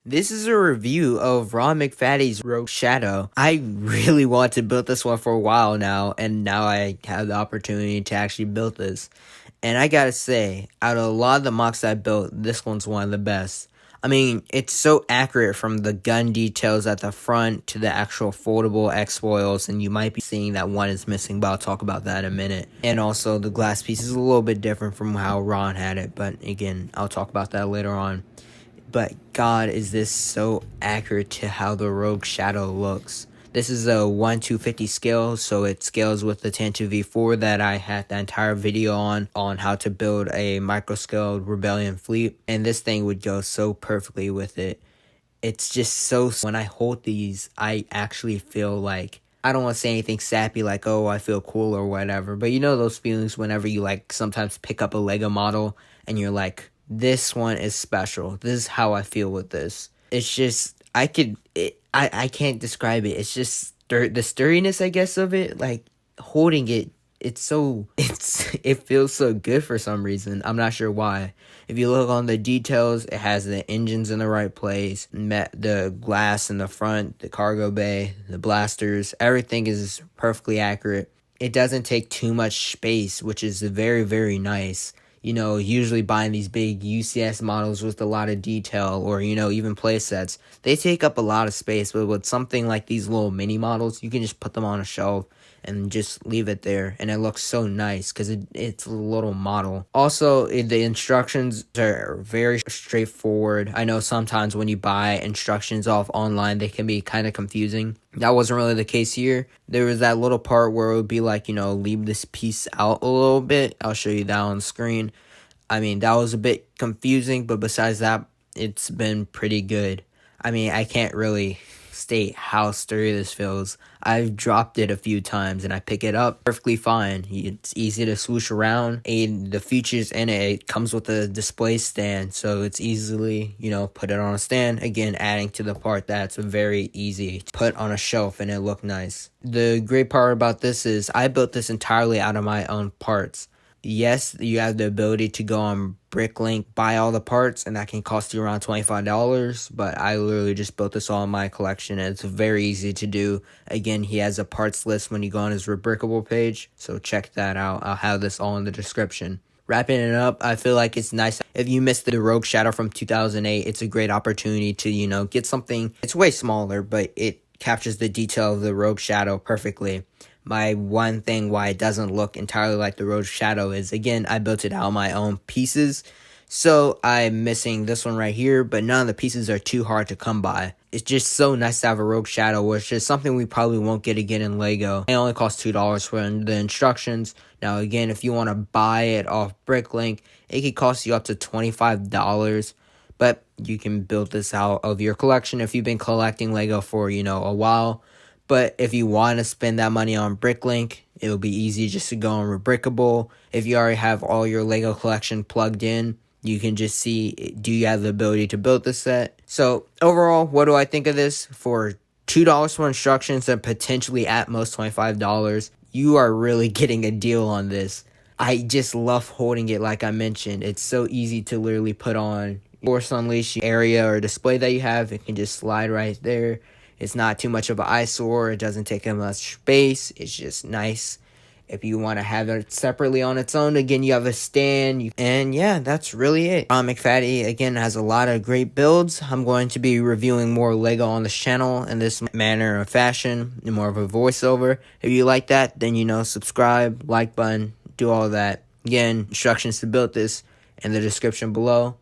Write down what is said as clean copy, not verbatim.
This is a review of Ron McFadden's Rogue Shadow. I really want to build this one for a while now, and now I have the opportunity to actually build this. And I gotta say, out of a lot of the mocks I built, this one's one of the best. I mean, it's so accurate from the gun details at the front to the actual foldable X-foils, and you might be seeing that one is missing, but I'll talk about that in a minute. And also, the glass piece is a little bit different from how Ron had it, but again, I'll talk about that later on. But God, is this so accurate to how the Rogue Shadow looks. This is a 1:250 scale, so it scales with the 10-to-V4 that I had the entire video on how to build a micro-scaled Rebellion fleet. And this thing would go so perfectly with it. It's just so, when I hold these, I actually feel like, I don't want to say anything sappy like, oh, I feel cool or whatever. But you know those feelings whenever you like sometimes pick up a Lego model and you're like, this one is special. This is how I feel with this. It's just, I can't describe it. It's just the sturdiness, I guess, of it. Like, holding it, it feels so good for some reason. I'm not sure why. If you look on the details, it has the engines in the right place, the glass in the front, the cargo bay, the blasters. Everything is perfectly accurate. It doesn't take too much space, which is very, very nice. You know, usually buying these big UCS models with a lot of detail or, you know, even play sets, they take up a lot of space. But with something like these little mini models, you can just put them on a shelf and just leave it there. And it looks so nice because it's a little model. Also, the instructions are very straightforward. I know sometimes when you buy instructions off online, they can be kind of confusing. That wasn't really the case here. There was that little part where it would be like, you know, leave this piece out a little bit. I'll show you that on the screen. I mean, that was a bit confusing, but besides that, it's been pretty good. I mean, I can't really state how sturdy this feels. I've dropped it a few times and I pick it up perfectly fine. It's easy to swoosh around, and the features in it comes with a display stand, so it's easily, you know, put it on a stand. Again, adding to the part that's very easy to put on a shelf and it look nice. The great part about this is I built this entirely out of my own parts. Yes, you have the ability to go on Bricklink, buy all the parts, and that can cost you around $25, but I literally just built this all in my collection, and it's very easy to do. Again, he has a parts list when you go on his Rebrickable page, so check that out. I'll have this all in the description. Wrapping it up, I feel like it's nice. If you missed the Rogue Shadow from 2008, it's a great opportunity to, you know, get something. It's way smaller, but it captures the detail of the Rogue Shadow perfectly. My one thing why it doesn't look entirely like the Rogue Shadow is, again, I built it out of my own pieces. So I'm missing this one right here, but none of the pieces are too hard to come by. It's just so nice to have a Rogue Shadow, which is something we probably won't get again in Lego. It only costs $2 for the instructions. Now, again, if you want to buy it off Bricklink, it could cost you up to $25. But you can build this out of your collection if you've been collecting Lego for, you know, a while. But if you want to spend that money on Bricklink, it'll be easy just to go on Rebrickable. If you already have all your Lego collection plugged in, you can just see, do you have the ability to build this set? So overall, what do I think of this? For $2 for instructions and potentially at most $25, you are really getting a deal on this. I just love holding it like I mentioned. It's so easy to literally put on Force Unleash area or display that you have. It can just slide right there. It's not too much of an eyesore. It doesn't take up much space. It's just nice. If you want to have it separately on its own, again, you have a stand. And yeah, that's really it. Ron McFadden, again, has a lot of great builds. I'm going to be reviewing more Lego on this channel in this manner of fashion, more of a voiceover. If you like that, then, you know, subscribe, like button, do all that. Again, instructions to build this in the description below.